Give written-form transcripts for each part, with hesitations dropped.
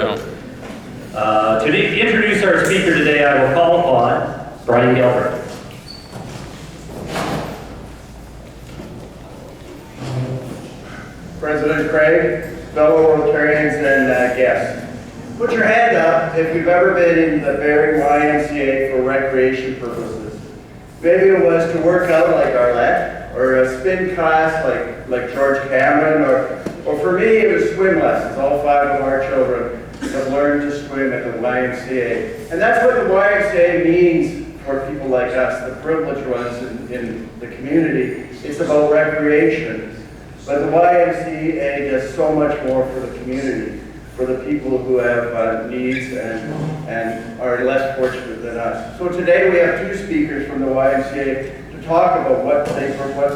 To introduce our speaker today, I will call upon Brian Gilbert. President Craig, fellow Rotarians and guests. Put your hand up if you've ever been in the Barrie YMCA for recreation purposes. Maybe it was to work out like Arlette, or a spin class like George Cameron, or for me it was swim lessons. All 5 of our children have learned to swim at the YMCA. And that's what the YMCA means for people like us, the privileged ones in the community. It's about recreation. But the YMCA does so much more for the community, for the people who have needs and are less fortunate than us. So today we have 2 speakers from the YMCA to talk about what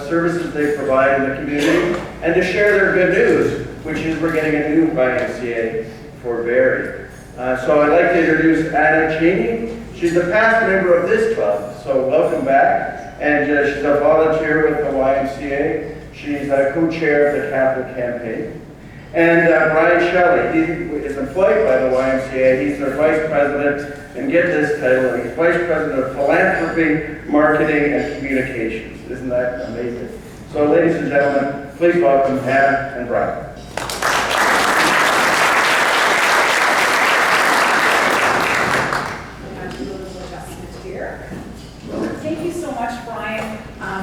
services they provide in the community and to share their good news, which is we're getting a new YMCA for Barrie. So I'd like to introduce Anna Cheney. She's a past member of this club, so welcome back. And she's a volunteer with the YMCA. She's a co-chair of the Capital Campaign. And Brian Shelley, he is employed by the YMCA. He's their vice president, and get this title, he's vice president of philanthropy, marketing, and communications. Isn't that amazing? So ladies and gentlemen, please welcome Anna and Brian. Thank you so much, Brian,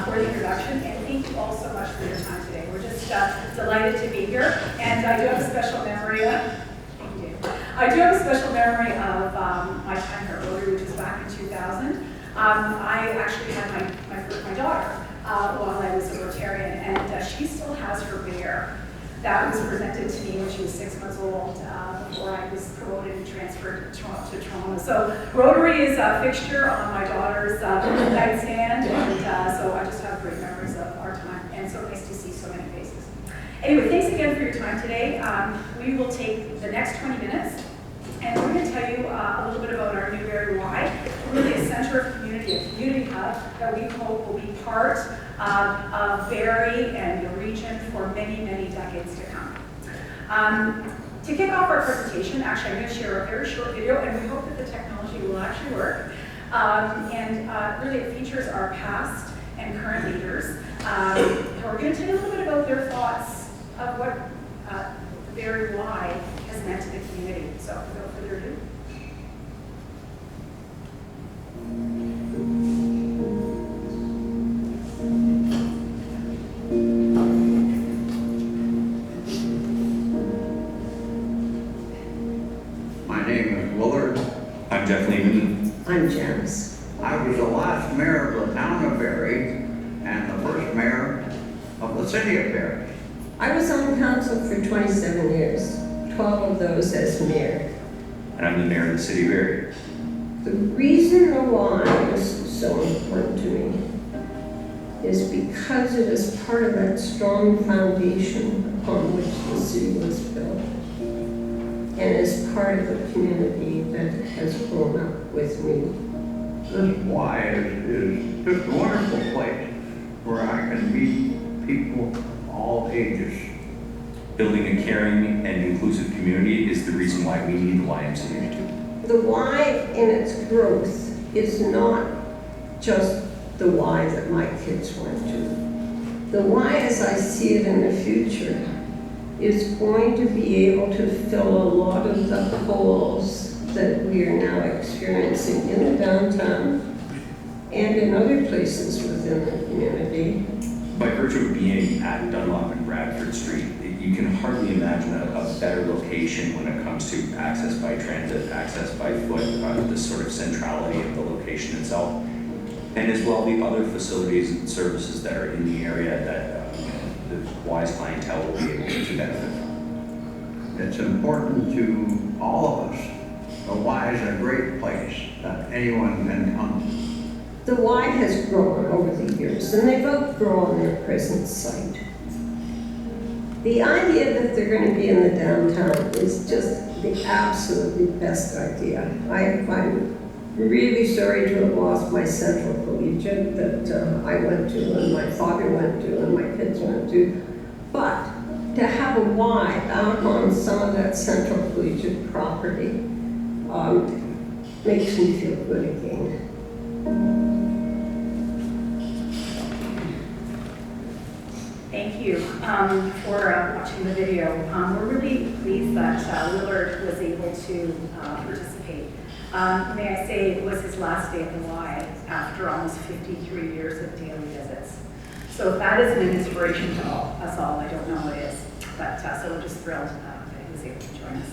for the introduction, and thank you all so much for your time today. We're just delighted to be here, and I do have a special memory. I do have a special memory of my time here at Rotary, which was back in 2000. I actually had my daughter while I was a Rotarian, and she still has her bear that was presented to me when she was 6 months old before I was promoted and transferred to Toronto. So Rotary is a fixture on my daughter's nightstand, and so I just have great memories of our time, and so nice to see so many faces. Anyway, thanks again for your time today. We will take the next 20 minutes, and we're going to tell you a little bit about our new Barrie Y, really a center of community, a community hub that we hope will be part of Barrie and the region for many, many decades to come. To kick off our presentation, actually I'm going to share a very short video, and we hope that the technology will actually work. Really it features our past and current leaders. We're going to tell you a little bit about their thoughts of what the Barrie Y has meant to the community. So without further ado. I'm Janice. I was the last mayor of the town of Barrie and the first mayor of the city of Barrie. I was on council for 27 years, 12 of those as mayor. And I'm the mayor of the city of Barrie. The reason the law is so important to me is because it is part of that strong foundation upon which the city was built, and is part of the community that has grown up with me. This Y is just a wonderful place where I can meet people of all ages. Building a caring and inclusive community is the reason why we need the YMCA. The Y in its growth is not just the Y that my kids went to. The Y as I see it in the future is going to be able to fill a lot of the holes that we are now experiencing in the downtown and in other places within the community. By virtue of being at Dunlop and Bradford Street, you can hardly imagine a better location when it comes to access by transit, access by foot, the sort of centrality of the location itself, and as well the other facilities and services that are in the area that the Y's clientele will be able to benefit from. It's important to all of us. The Y is a great place that anyone can come to. The Y has grown over the years, and they've outgrown their present site. The idea that they're going to be in the downtown is just the absolutely best idea. I'm really sorry to have lost my Central Collegiate that I went to and my father went to and my kids went to. But to have a Y out on some of that central collegiate property makes me feel good again. Thank you for watching the video. We're really pleased that Willard was able to participate. May I say it was his last day at the Y after almost 53 years of daily visits. So if that isn't an inspiration to us all, I don't know what is. But so we're just thrilled that he was able to join us.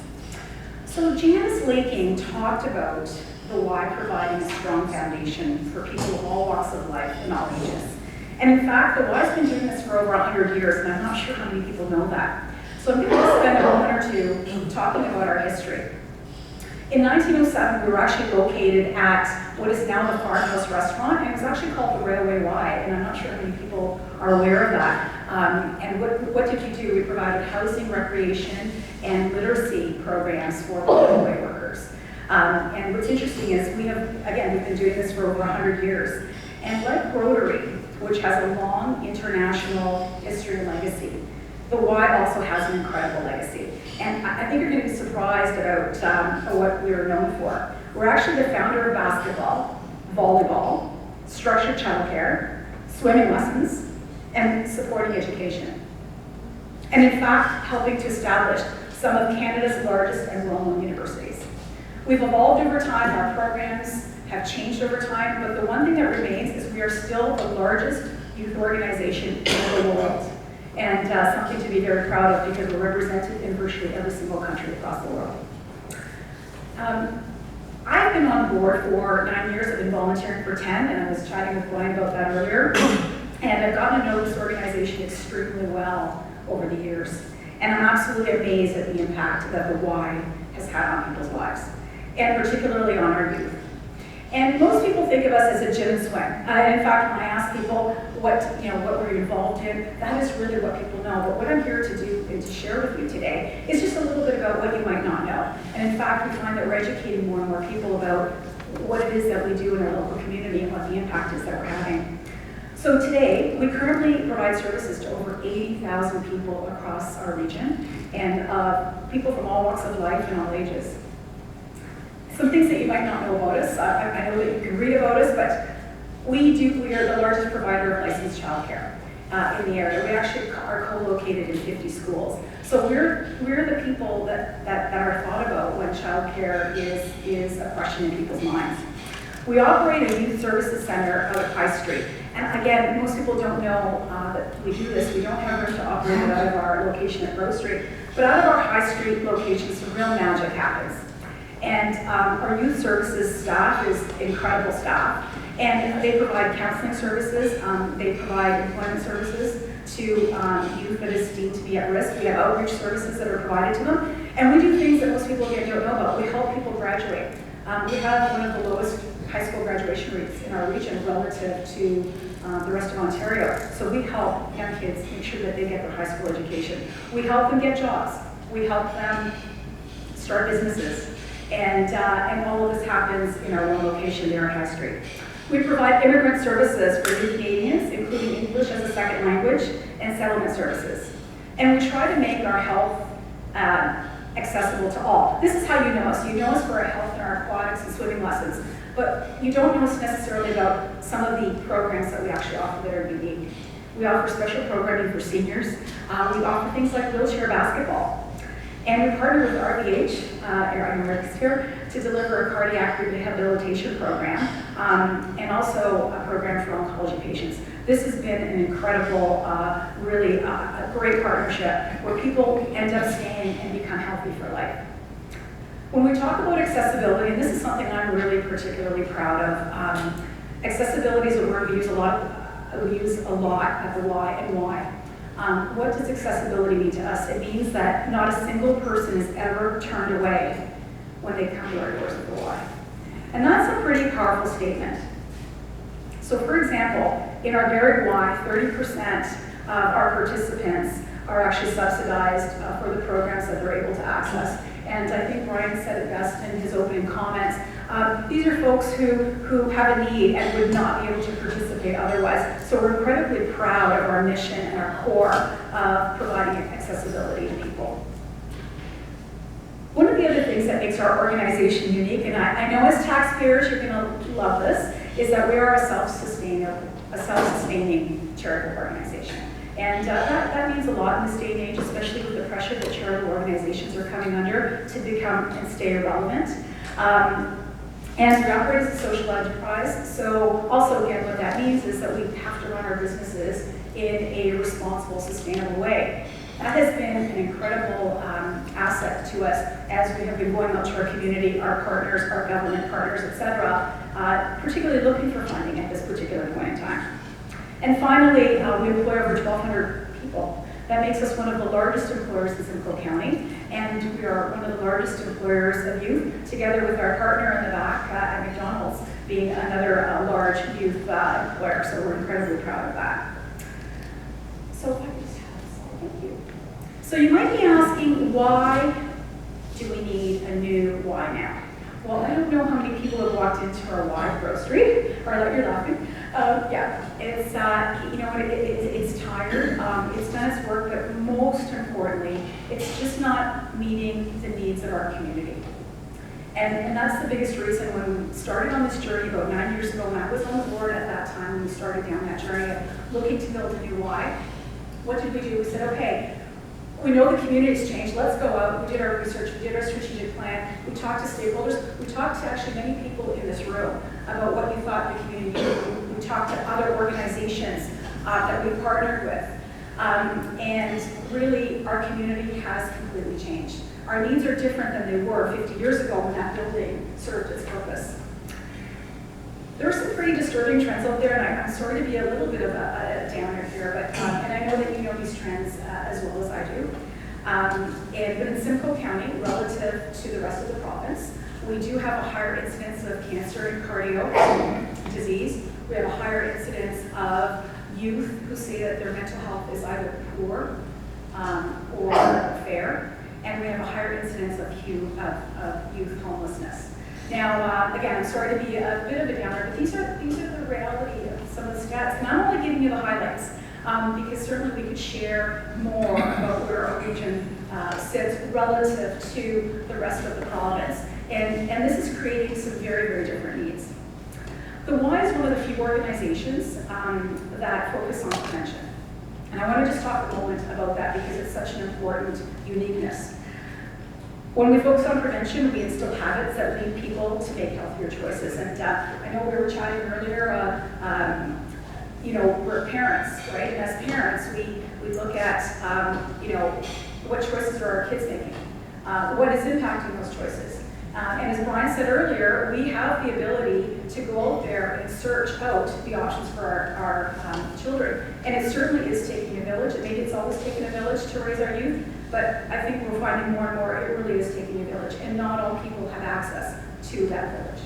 So Janice Laking talked about the Y providing a strong foundation for people of all walks of life and all ages. And in fact, the Y's been doing this for over 100 years, and I'm not sure how many people know that. So I'm going to spend a moment or two talking about our history. In 1907, we were actually located at what is now the Farmhouse Restaurant, and it was actually called the Railway Y, and I'm not sure how many people are aware of that. And what did you do? We provided housing, recreation, and literacy programs for the railway workers. And what's interesting is we've been doing this for over 100 years. And like Rotary, which has a long international history and legacy, the Y also has an incredible legacy. And I think you're going to be surprised about what we are known for. We're actually the founder of basketball, volleyball, structured childcare, swimming lessons, and supporting education. And in fact, helping to establish some of Canada's largest and well-known universities. We've evolved over time, our programs have changed over time, but the one thing that remains is we are still the largest youth organization in the world. And something to be very proud of because we're represented in virtually every single country across the world. I've been on board for 9 years. I've been volunteering for 10, and I was chatting with Brian about that earlier. And I've gotten to know this organization extremely well over the years. And I'm absolutely amazed at the impact that the Y has had on people's lives, and particularly on our youth. And most people think of us as a gym and swim. In fact, when I ask people what we're involved in, that is really what people know. But what I'm here to do and to share with you today is just a little bit about what you might not know. And in fact, we find that we're educating more and more people about what it is that we do in our local community and what the impact is that we're having. So today, we currently provide services to over 80,000 people across our region, and people from all walks of life and all ages. Some things that you might not know about us, I know that you can read about us, but we are the largest provider of licensed childcare in the area. We actually are co-located in 50 schools. So we're the people that are thought about when childcare is a question in people's minds. We operate a youth services center out at High Street. And again, most people don't know that we do this. We don't have room to operate it out of our location at Grove Street. But out of our High Street location, some real magic happens. And our youth services staff is incredible staff. And they provide counseling services, they provide employment services to youth that is deemed to be at risk. We have outreach services that are provided to them. And we do things that most people don't know about. We help people graduate. We have one of the lowest high school graduation rates in our region relative to the rest of Ontario. So we help young kids make sure that they get their high school education. We help them get jobs. We help them start businesses. And all of this happens in our one location there at High Street. We provide immigrant services for new Canadians, including English as a second language and settlement services. And we try to make our health accessible to all. This is how you know us. You know us for our health and our aquatics and swimming lessons, but you don't know us necessarily about some of the programs that we actually offer that are unique. We offer special programming for seniors. We offer things like wheelchair basketball. And we partner with RVH, here, to deliver a cardiac rehabilitation program, and also a program for oncology patients. This has been an incredible, really a great partnership where people end up staying and become healthy for life. When we talk about accessibility, and this is something I'm really particularly proud of, accessibility is a word we use a lot at the Y and Y. What does accessibility mean to us? It means that not a single person is ever turned away when they come to our doors at the Y. And that's a pretty powerful statement. So for example, in our Barrie Y, 30% of our participants are actually subsidized for the programs that they're able to access. And I think Brian said it best in his opening comments. These are folks who have a need and would not be able to participate YMCA otherwise. So we're incredibly proud of our mission and our core of providing accessibility to people. One of the other things that makes our organization unique, and I know as taxpayers you're going to love this, is that we are a self-sustaining charitable organization. And that means a lot in this day and age, especially with the pressure that charitable organizations are coming under to become and stay relevant. And we operate as a social enterprise. So also, again, what that means is that we have to run our businesses in a responsible, sustainable way. That has been an incredible asset to us as we have been going out to our community, our partners, our government partners, et cetera, particularly looking for funding at this particular point in time. And finally, we employ over 1,200 people. That makes us one of the largest employers in Simcoe County, and we are one of the largest employers of youth, together with our partner in the back at McDonald's being another large youth employer, so we're incredibly proud of that. So if I could just have this all, thank you. So you might be asking, why do we need a new Y now? Well, I don't know how many people have walked into our Y grocery, or like you're laughing. Yeah, it's, you know, it's tired, it's done its work, but most importantly, it's just not meeting the needs of our community. And that's the biggest reason when we started on this journey about 9 years ago, and I was on the board at that time when we started down that journey of looking to build a new Y. What did we do? We said, okay, we know the community's changed, let's go out. We did our research, we did our strategic plan, we talked to stakeholders, we talked to actually many people in this room about what we thought the community needed. We talked to other organizations that we partnered with. And really, our community has completely changed. Our needs are different than they were 50 years ago when that building served its purpose. There are some pretty disturbing trends out there, and I'm sorry to be a little bit of a downer here, but and I know that you know these trends as well as I do. But in Simcoe County, relative to the rest of the province, we do have a higher incidence of cancer and cardio disease. We have a higher incidence of youth who say that their mental health is either poor or fair, and we have a higher incidence of youth homelessness. Now, again, I'm sorry to be a bit of a downer, but these are the reality of some of the stats. And I'm only giving you the highlights because certainly we could share more about where our region sits relative to the rest of the province. And this is creating some very, very different needs. The Y is one of the few organizations that focus on prevention. And I want to just talk a moment about that because it's such an important uniqueness. When we focus on prevention, we instill habits that lead people to make healthier choices. And I know we were chatting earlier, you know, we're parents, right? And as parents, we look at, you know, what choices are our kids making? What is impacting those choices? And as Brian said earlier, we have the ability to go out there and search out the options for our children. And it certainly is taking a village. Maybe it's always taken a village to raise our youth, but I think we're finding more and more it really is taking a village. And not all people have access to that village.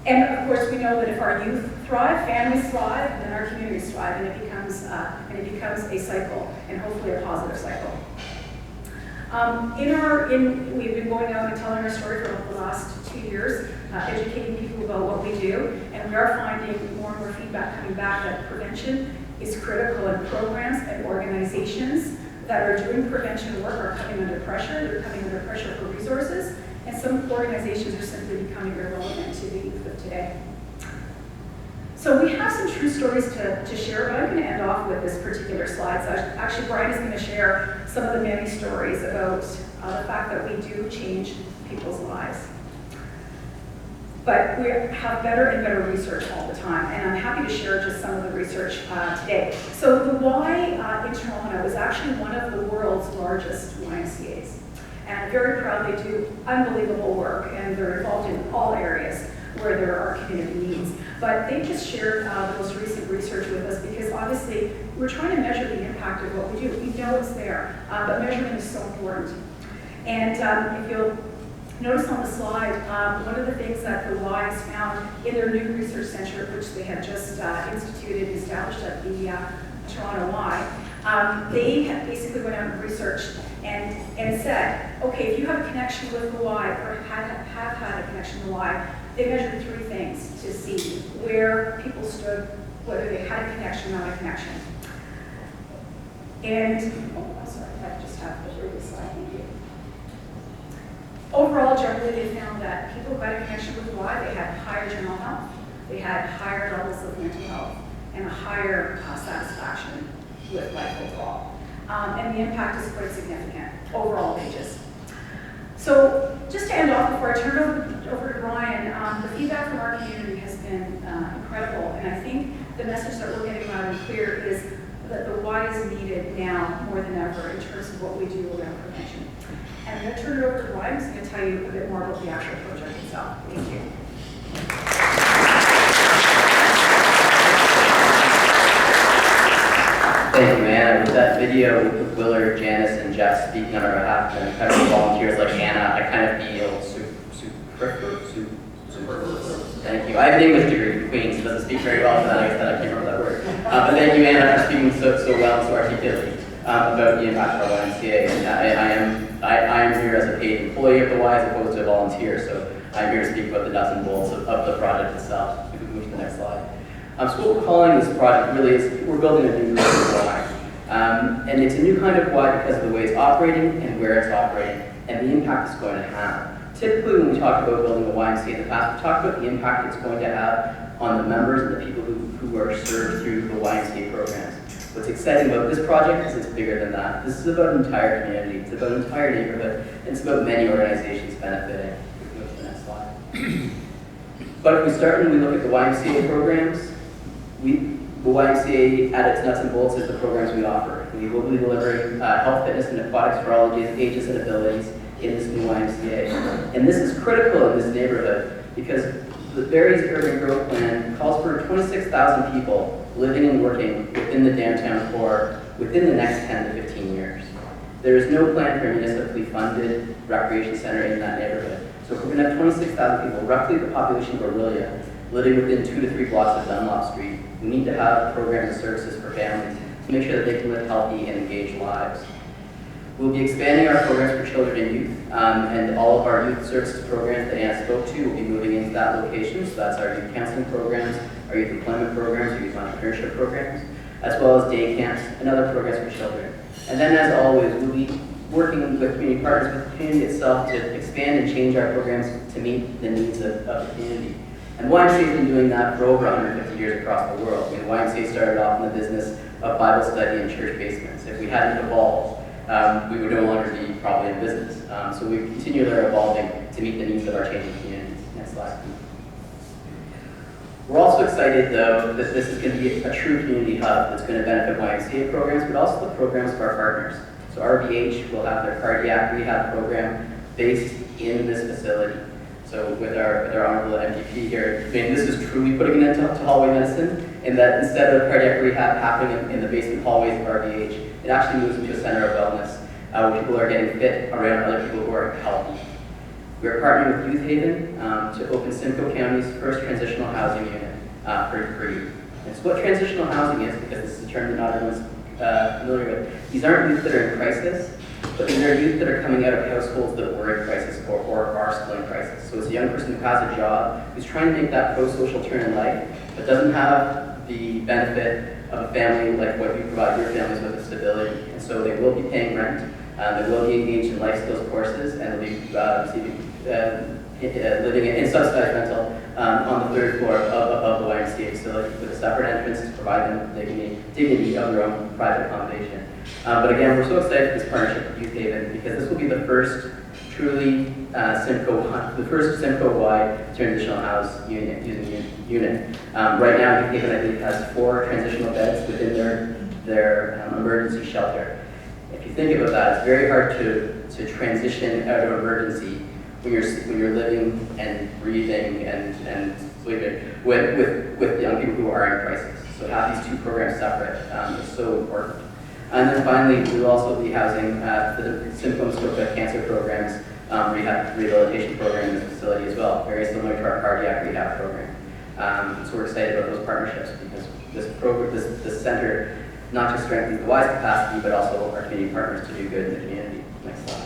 And of course, we know that if our youth thrive, families thrive, then our communities thrive, and it becomes a cycle, and hopefully a positive cycle. We've been going out and telling our story for the last 2 years, educating people about what we do, and we are finding more and more feedback coming back that prevention is critical, and programs and organizations that are doing prevention work are coming under pressure. They're coming under pressure for resources, and some organizations are simply becoming irrelevant to the youth of today. So we have some true stories to share, but I'm going to end off with this particular slide. So actually, Brian is going to share some of the many stories about the fact that we do change people's lives. But we have better and better research all the time, and I'm happy to share just some of the research today. So the Y in Toronto is actually one of the world's largest YMCAs. And I'm very proud they do unbelievable work, and they're involved in all areas where there are community needs. But they just shared the most recent research with us because obviously we're trying to measure the impact of what we do. We know it's there, but measurement is so important. And if you'll notice on the slide, one of the things that the Y has found in their new research center, which they had just instituted and established at the Toronto Y, they basically went out and researched, and said, okay, if you have a connection with the Y or have had a connection to the Y, they measured 3 things to see where people stood, whether they had a connection or not a connection. And, oh, I'm sorry, I just have to read this slide, thank you. Overall, generally, they found that people who had a connection with Y, they had higher general health, they had higher levels of mental health, and a higher satisfaction with life overall. And the impact is quite significant over all ages. So just to end off, before I turn over to Brian, the feedback from our community has been incredible, and I think the message that we're getting loud and clear is that the Y is needed now more than ever in terms of what we do around prevention. And I'm going to turn it over to Brian, who's going to tell you a bit more about the actual project itself. Thank you. Thank you, man. With that video with Willard, Janice, and Jeff speaking on our behalf, and kind of volunteers like Anna, I kind of feel superfluous. Thank you. I have an English degree from Queens, so doesn't speak very well for that. I guess that I can't remember that word. But thank you, Anna, for speaking so well and so articulately about the impact of our YMCA. And I am here as a paid employee of the Y as opposed to a volunteer, so I'm here to speak about the nuts and bolts of the project itself. If we move to the next slide. So what we're calling this project really is we're building a new kind of Y. And it's a new kind of Y because of the way it's operating and where it's operating and the impact it's going to have. Typically when we talk about building a YMCA in the past, we talk about the impact it's going to have on the members and the people who are served through the YMCA programs. What's exciting about this project is it's bigger than that. This is about an entire community, it's about an entire neighborhood, and it's about many organizations benefiting. We can go to the next slide. But if we start and we look at the YMCA programs, the YMCA at its nuts and bolts is the programs we offer. We will be delivering health, fitness, and aquatics for all ages and abilities in this new YMCA. And this is critical in this neighborhood because the Barrie's urban growth plan calls for 26,000 people living and working within the downtown core within the next 10 to 15 years. There is no plan for a municipally funded recreation center in that neighborhood. So if we're going to have 26,000 people, roughly the population of Aurelia, living within 2 to 3 blocks of Dunlop Street, we need to have programs and services for families to make sure that they can live healthy and engaged lives. We'll be expanding our programs for children and youth, and all of our youth services programs that Anna spoke to will be moving into that location. So that's our youth counseling programs, our youth employment programs, our youth entrepreneurship programs, as well as day camps and other programs for children. And then as always, we'll be working with community partners, with the community itself to expand and change our programs to meet the needs of the community. And YMCA has been doing that for over 150 years across the world. I mean, YMCA started off in the business of Bible study in church basements. If we hadn't evolved, we would no longer be probably in business. So we continue our evolving to meet the needs of our changing communities. Next slide. We're also excited, though, that this is going to be a true community hub that's going to benefit YMCA programs, but also the programs of our partners. So RBH will have their cardiac rehab program based in this facility. So with our honorable MPP here, I mean, this is truly putting an end to hallway medicine, in that instead of cardiac rehab happening in the basement hallways of RBH, it actually moves into a center of wellness, where people are getting fit around other people who are healthy. We are partnering with Youth Haven to open Simcoe County's first transitional housing unit for youth. And so what transitional housing is, because this is a term that not everyone's familiar with, these aren't youth that are in crisis, but these are youth that are coming out of households that were in crisis or are still in crisis. So it's a young person who has a job, who's trying to make that pro-social turn in life, but doesn't have the benefit of a family like what you provide your families with, stability. And so they will be paying rent, they will be engaged in life skills courses, and they'll be living in subsidized rental on the 3rd floor of the YMCA facility with a separate entrance to provide them dignity of their own private accommodation. But again, we're so excited for this partnership with Youth Haven because this will be the first truly the first Simcoe-wide transitional house unit. Right now, Youth Haven, I believe, has 4 transitional beds within their emergency shelter. If you think about that, it's very hard to transition out of emergency when you're living and breathing and sleeping with young people who are in crisis. So to have these 2 programs separate is so important. And then finally, we will also be housing the Simcoe Scotia cancer programs rehabilitation program in this facility as well, very similar to our cardiac rehab program. So we're excited about those partnerships because this center not just strengthens the Y's capacity, but also our community partners to do good in the community. Next slide.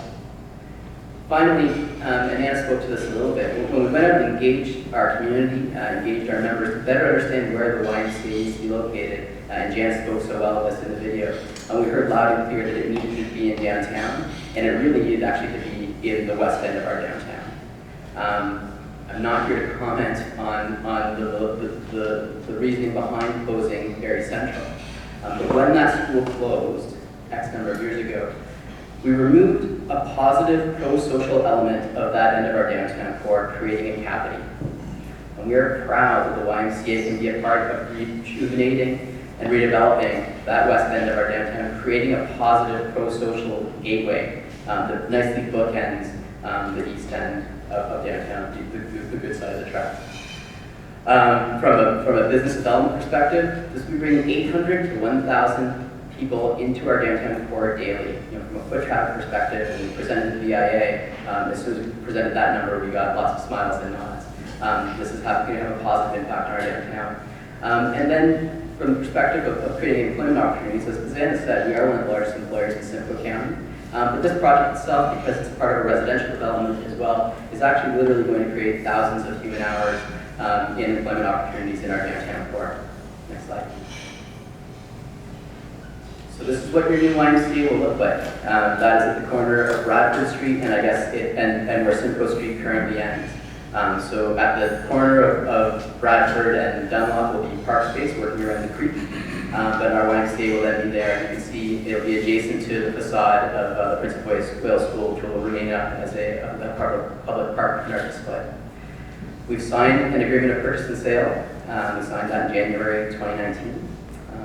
Finally, and Anna spoke to this a little bit, when we went out and engaged our community, engaged our members to better understand where the YMCA needs to be located, and Jan spoke so well of this in the video, we heard loud and clear that it needed to be in downtown, and it really needed actually to be in the west end of our downtown. I'm not here to comment on the reasoning behind closing Barrie Central, but when that school closed, X number of years ago, we removed a positive pro-social element of that end of our downtown core, creating a cavity. And we are proud that the YMCA can be a part of rejuvenating and redeveloping that west end of our downtown, creating a positive pro-social gateway that nicely bookends the east end of downtown, the good side of the track. From a business development perspective, this will bring 800 to 1,000 people into our downtown core daily. From a foot traffic perspective, when we presented the VIA, as soon as we presented that number, we got lots of smiles and nods. This is going to have a positive impact on our downtown. And then, from the perspective of creating employment opportunities, as Anna said, we are one of the largest employers in Simcoe County. But this project itself, because it's part of a residential development as well, is actually literally going to create thousands of human hours in employment opportunities in our downtown core. Next slide. So this is what your new YMCA will look like. That is at the corner of Bradford Street and I guess and where Simcoe Street currently ends. So at the corner of Bradford and Dunlop will be park space working around the creek. But our YMCA will then be there. You can see it'll be adjacent to the facade of the Prince of Wales School, which will remain up as a public park in our display. We've signed an agreement of purchase and sale. We signed that in January 2019.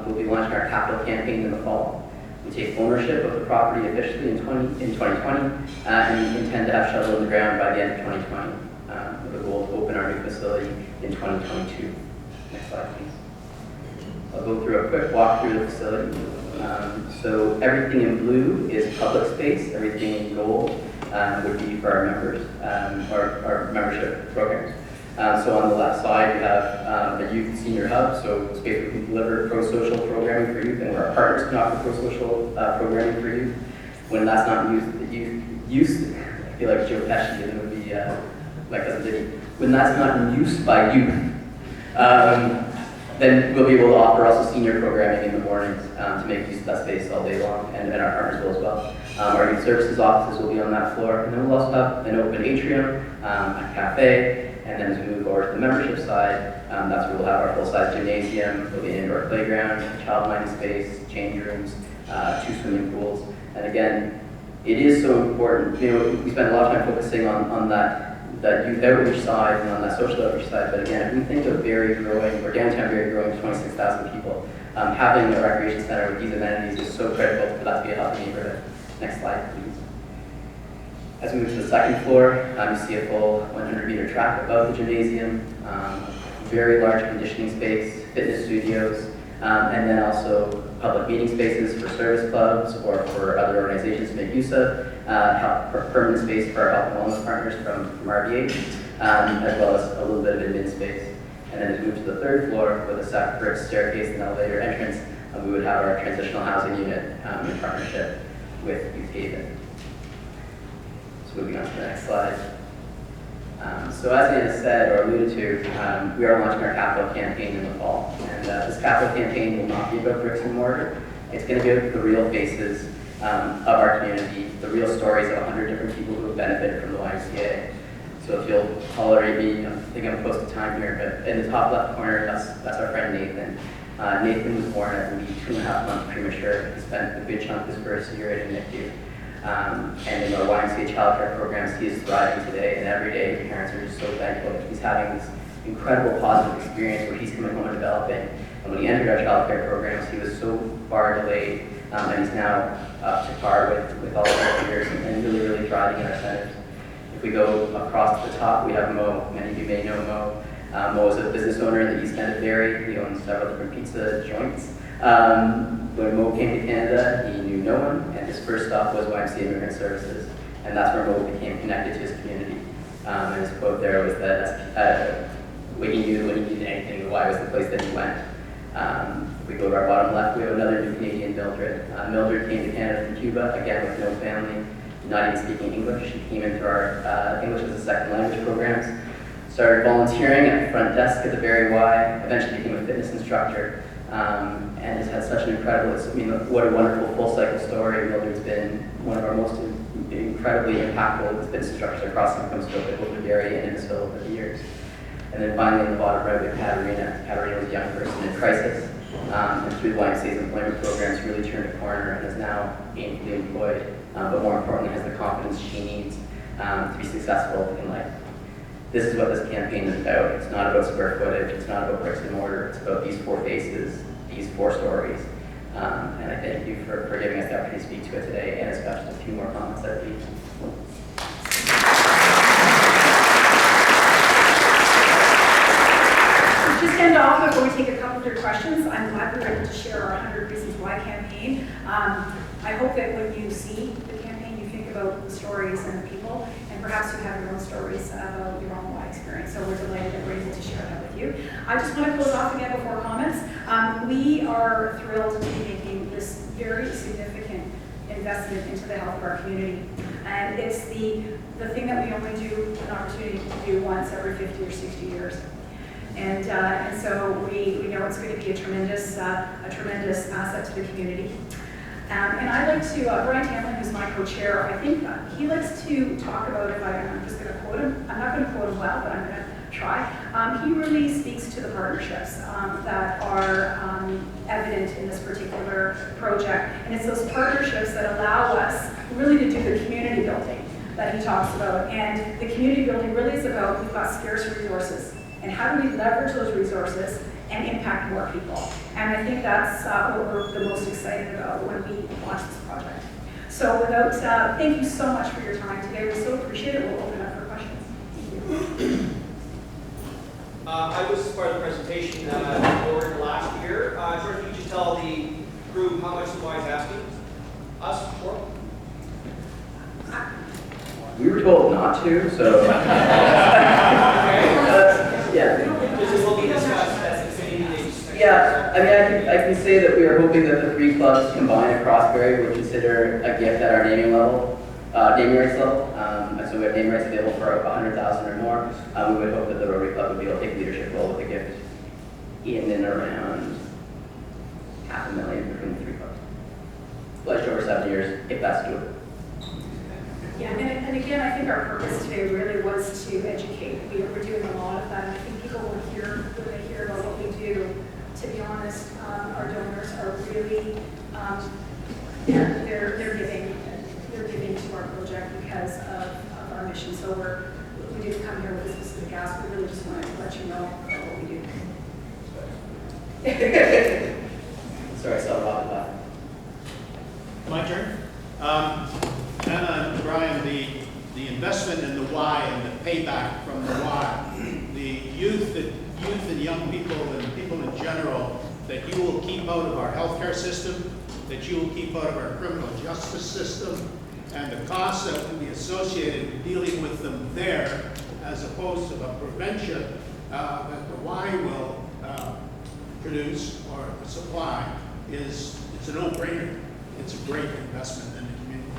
We'll be launching our capital campaign in the fall. We take ownership of the property officially in 2020, and we intend to have shovel in the ground by the end of 2020, with the goal to open our new facility in 2022. Next slide, please. I'll go through a quick walk through the facility. So everything in blue is public space. Everything in gold would be for our members, our membership programs. So on the left side, we have a youth senior hub, so space where we can deliver pro-social programming for youth, and where our partners can offer pro-social programming for youth. When that's not used, I feel like Joe Pesci in the movie, like that's a ditty. When that's not in use by youth, then we'll be able to offer also senior programming in the mornings to make use of that space all day long, and our partners will as well. Our youth services offices will be on that floor, and then we'll also have an open atrium, a cafe, and then as we move over to the membership side, that's where we'll have our full-size gymnasium, there'll be an indoor playground, child minding space, change rooms, 2 swimming pools. And again, it is so important. We spend a lot of time focusing on that youth outreach side and on that social outreach side, but again, if we think of Barrie growing, or downtown Barrie growing to 26,000 people, having a recreation center with these amenities is so critical for that to be a healthy neighborhood. Next slide, please. As we move to the second floor, you see a full 100-meter track above the gymnasium, very large conditioning space, fitness studios, and then also public meeting spaces for service clubs or for other organizations to make use of, permanent space for our health and wellness partners from RBH, as well as a little bit of admin space. And then as we move to the third floor with a separate staircase and elevator entrance, we would have our transitional housing unit in partnership with Youth Haven. Moving on to the next slide. So as Anna said or alluded to, we are launching our capital campaign in the fall. And this capital campaign will not be about bricks and mortar. It's going to be about the real faces of our community, the real stories of 100 different people who have benefited from the YMCA. So if you'll tolerate me, I think I'm close to time here, but in the top left corner, that's our friend Nathan. Nathan was born at 2.5 months premature. He spent a good chunk of his first year in NICU. And in our YMCA childcare programs, he is thriving today, and every day parents are just so thankful that he's having this incredible positive experience where he's coming home and developing. And when he entered our childcare programs, he was so far delayed, and he's now up to par with all of our peers and really thriving in our centers. If we go across the top, we have Mo. Many of you may know Mo. Mo is a business owner in the East End of Barrie. He owns several different pizza joints. When Mo came to Canada, he knew no one, and his first stop was YMCA Immigrant Services, and that's where Mo became connected to his community. And his quote there was that when he knew when he needed anything, Y was the place that he went. If we go to our bottom left, we have another new Canadian, Mildred. Mildred came to Canada from Cuba, again with no family. not even speaking English. She came in through our English as a second language programs, started volunteering at the front desk at the Barrie Y, eventually became a fitness instructor, and has had such an incredible, what a wonderful full cycle story. Mildred's been one of our most incredibly impactful fitness instructors across the Nova Scotia, both in Barrie and Innisfil over the years. And then finally in the bottom right, we have Katarina. Katarina was a young person in crisis, and through the YMCA's employment programs really turned a corner and is now gainfully employed, but more importantly has the confidence she needs to be successful in life. This is what this campaign is about. It's not about square footage, it's not about bricks and mortar, it's about these 4 faces, these 4 stories. And I thank you for giving us the opportunity to speak to it today, and it's got just a few more comments that we Just end off before we take a couple of your questions. I'm glad we were able to share our 100 Reasons Why campaign. I hope that when you see the campaign, you think about the stories and the people, and perhaps you have your own stories about your own why experience. So we're delighted that we're able to share that with you. I just want to close off again before comments. We are thrilled to be making this very significant investment into the health of our community. And it's the thing that we only do an opportunity to do once every 50 or 60 years. And so we know it's going to be a tremendous asset to the community. And I'd like to, Brian Tamlin, who's my co-chair, I think he likes to talk about, I'm just going to quote him, I'm not going to quote him well, but I'm going to try. He really speaks to the partnerships that are evident in this particular project. And it's those partnerships that allow us really to do the community building that he talks about. And the community building really is about, we've got scarce resources. And how do we leverage those resources and impact more people? And I think that's what we're the most excited about when we launch this project. So thank you so much for your time today. We so appreciate it. We'll open up for questions. Thank you. I was part of the presentation board last year. George, could you just tell the group how much the Y is asking us for? We were told not to, so. Yeah. This will be discussed as a city meeting. Yeah, I can say that we are hoping that the 3 clubs combined across Barrie would consider a gift at our naming rights level. So we have naming rights available for 100,000 or more. We would hope that the Rotary Club would be able to take leadership role with a gift in and around $500,000 between the 3 clubs. Pledged over 7 years, if that's doable. Yeah, and again, I think our purpose today really was to educate. We're doing a lot of that, and I think people will hear, when they hear about what we do, to be honest, our donors are really, they're giving to our project because of our mission. So we didn't come here with a specific ask, we really just wanted to let you know about what we do. Sorry, I saw Rob laugh. My turn. Anna and Brian, the investment in the Y and the payback from the Y, the youth and young people and people in general that you will keep out of our healthcare system, that you will keep out of our criminal justice system, and the costs that will be associated with dealing with them there, as opposed to the prevention that the Y will produce or supply, it's a no-brainer. It's a great investment in the community.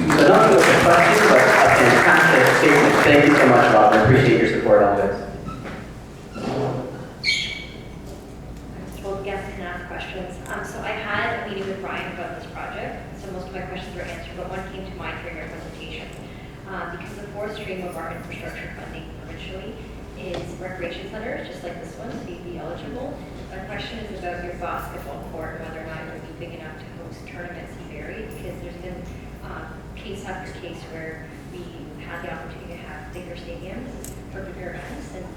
So not just a question, but a fantastic statement. Thank you so much, Rob. I appreciate your support on this. I was told guests can ask questions. So I had a meeting with Brian about this project, so most of my questions were answered, but one came to mind during your presentation. Because the 4th stream of our infrastructure funding provincially is recreation centers, just like this one, so you'd be eligible. My question is about your basketball court, whether or not it would be big enough to host tournaments in Barrie, because there's been case after case where we had the opportunity to have bigger stadiums for bigger events, and it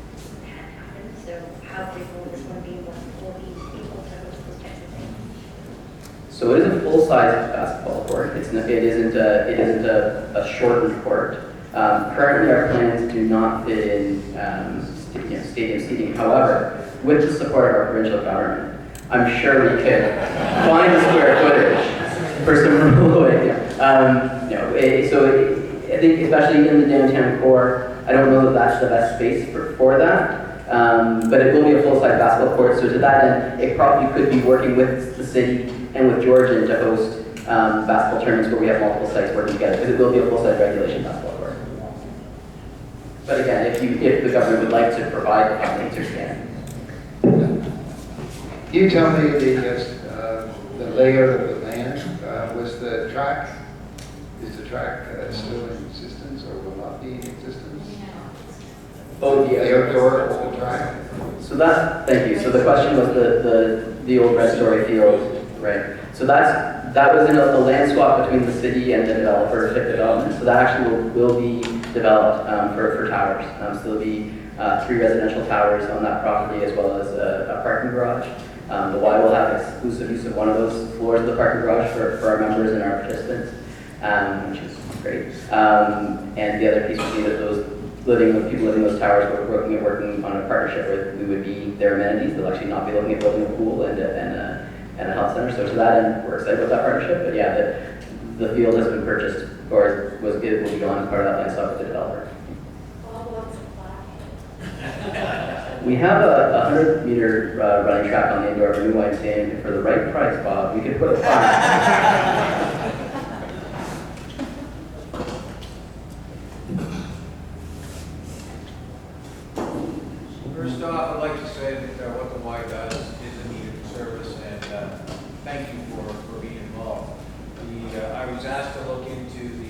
hadn't happened. So how big will this one be? Will be able to host those types of things? So it is a full-size basketball court. It isn't a shortened court. Currently, our plans do not fit in stadium seating. However, with the support of our provincial government, I'm sure we could find the square footage for some rural so I think especially in the downtown core, I don't know that that's the best space for that, but it will be a full-size basketball court. So to that end, it probably could be working with the city and with Georgian to host basketball tournaments where we have multiple sites working together, because it will be a full-size regulation basketball court. But again, if the government would like to provide the funding to expand. Can you tell me the layout of the land? Was the track, is the track still in existence or will not be in existence? Oh, The outdoor track? So that, thank you. So the question was the old Red Story field, right? So that was in a land swap between the city and the developer, FIT Development. So that actually will be developed for towers. So there'll be 3 residential towers on that property as well as a parking garage. The Y will have exclusive use of one of those floors of the parking garage for our members and our participants, which is great. And the other piece would be that those people living in those towers we're working on a partnership where we would be their amenities. They'll actually not be looking at building a pool and a health center. So to that end, we're excited about that partnership. But yeah, the field has been purchased or will be gone as part of that land swap with the developer. We have a 100-meter running track on the indoor of new YMCA, and for the right price, Bob, we could put a flag. First off, I'd like to say that what the Y does is a needed service, and thank you for being involved. I was asked to look into the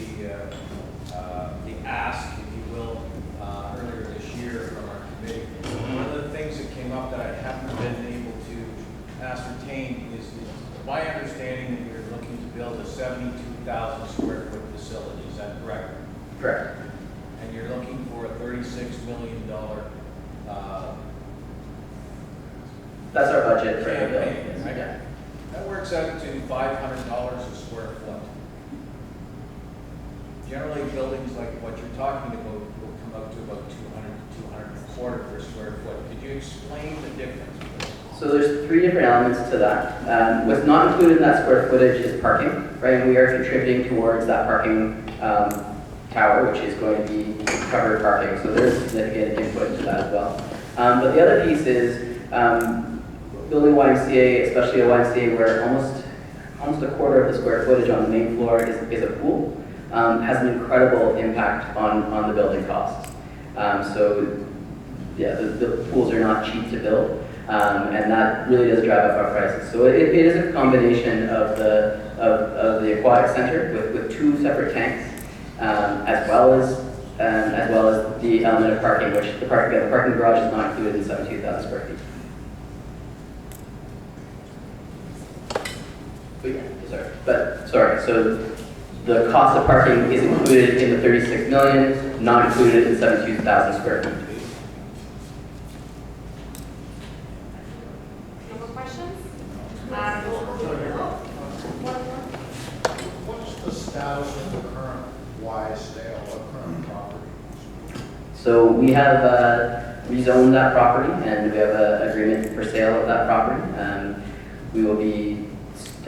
ask, if you will, earlier this year from our committee. One of the things that came up that I haven't been able to ascertain is my understanding that you're looking to build a 72,000 square foot facility. Is that correct? Correct. And you're looking for a $36 million That's our budget for the campaign, building. right? Yeah. That works out to $500 a square foot. Generally, buildings like what you're talking about will come out to about 200 to 225 per square foot. Could you explain the difference? So there's 3 different elements to that. What's not included in that square footage is parking, right? And we are contributing towards that parking tower, which is going to be covered parking. So there's significant input into that as well. But the other piece is building YMCA, especially a YMCA where almost a quarter of the square footage on the main floor is a pool, has an incredible impact on the building costs. So yeah, the pools are not cheap to build, and that really does drive up our prices. So it is a combination of the aquatic center with 2 separate tanks, as well as the element of parking, which the parking garage is not included in 72,000 square feet. Sorry, so the cost of parking is included in the 36 million, not included in 72,000 square feet. No more questions? What's the status of the current Y sale of current property? So we have rezoned that property, and we have an agreement for sale of that property. We will be,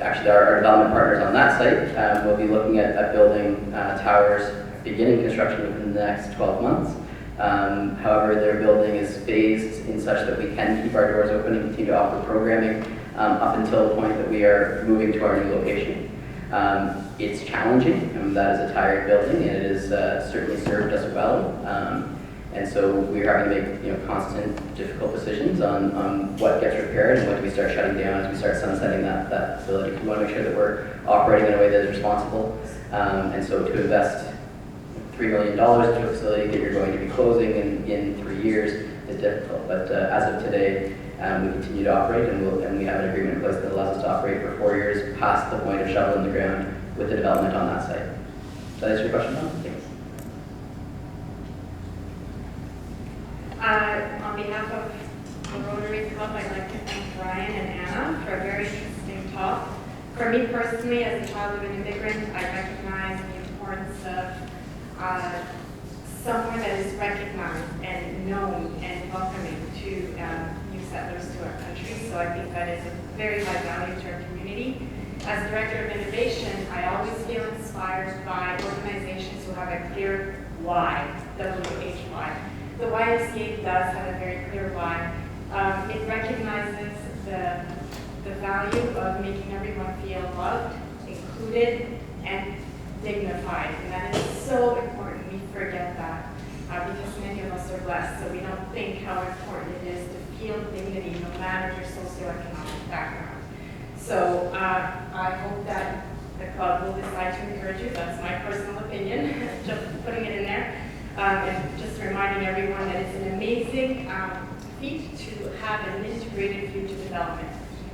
actually our development partners on that site will be looking at building towers, beginning construction within the next 12 months. However, their building is phased in such that we can keep our doors open and continue to offer programming up until the point that we are moving to our new location. It's challenging, that is a tired building, and it has certainly served us well. And so we're having to make constant, difficult decisions on what gets repaired and what do we start shutting down as we start sunsetting that facility. We want to make sure that we're operating in a way that is responsible. And so to invest $3 million into a facility that you're going to be closing in 3 years is difficult. But as of today, we continue to operate, and we have an agreement in place that allows us to operate for 4 years past the point of shovel in the ground with the development on that site. Does that answer your question, Tom? Thanks. On behalf of the Rotary Club, I'd like to thank Brian and Anna for a very interesting talk. For me personally, as a child of an immigrant, I recognize the importance of somewhere that is recognized and known and welcoming to new settlers to our country. So I think that is a very high value to our community. As Director of Innovation, I always feel inspired by organizations who have a clear why, W-H-Y. The YMCA does have a very clear why. It recognizes the value of making everyone feel loved, included, included and dignified. And that is so important. We forget that because many of us are blessed, so we don't think how important it is to feel dignity no matter your socioeconomic background. So I hope that the club will decide to encourage you. That's my personal opinion, just putting it in there. And just reminding everyone that it's an amazing feat to have an integrated view to development.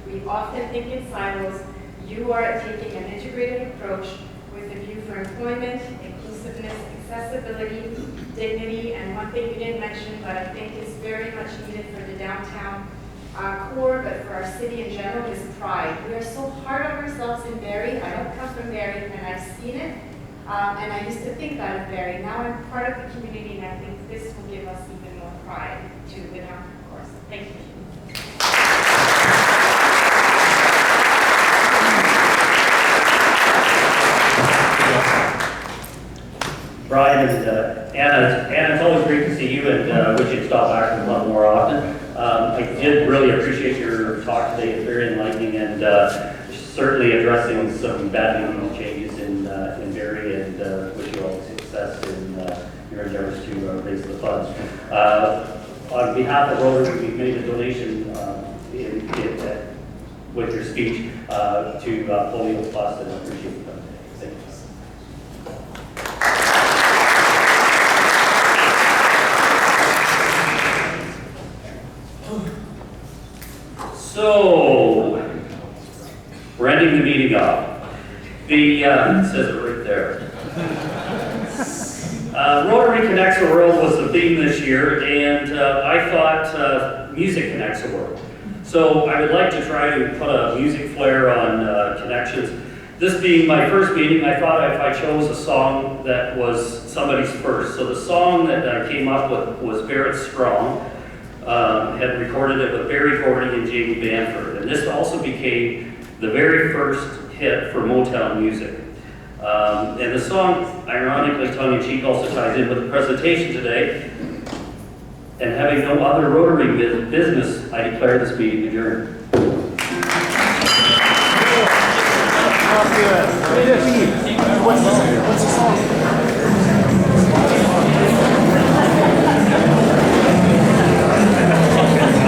We often think in silos. You are taking an integrated approach with a view for employment, inclusiveness, accessibility, dignity, and one thing you didn't mention, but I think is very much needed for the downtown core, but for our city in general, is pride. We are so hard on ourselves in Barrie. I don't come from Barrie, and I've seen it. And I used to think that of Barrie. Now I'm part of the community, and I think this will give us even more pride to the downtown core. So thank you. Brian and Anna, it's always great to see you, and wish you'd stop back a lot more often. I did really appreciate your talk today. It's very enlightening, and certainly addressing some bad news changes in Barrie, and wish you all success in your endeavors to raise the funds. On behalf of Rotary, we've made a donation with your speech to Polio Plus, and I appreciate them. Thank you. So, we're ending the meeting off. It says it right there. Rotary Connects the World was the theme this year, and I thought music connects the world. So I would like to try to put a music flair on connections. This being my first meeting, I thought if I chose a song that was somebody's first. So the song that I came up with was Barrett Strong. Had recorded it with Barrie Gordy and Jamie Banford. And this also became the very first hit for Motown music. And the song, ironically, tongue-in-cheek, also ties in with the presentation today. And having no other Rotary business, I declare this meeting adjourned. What's the song?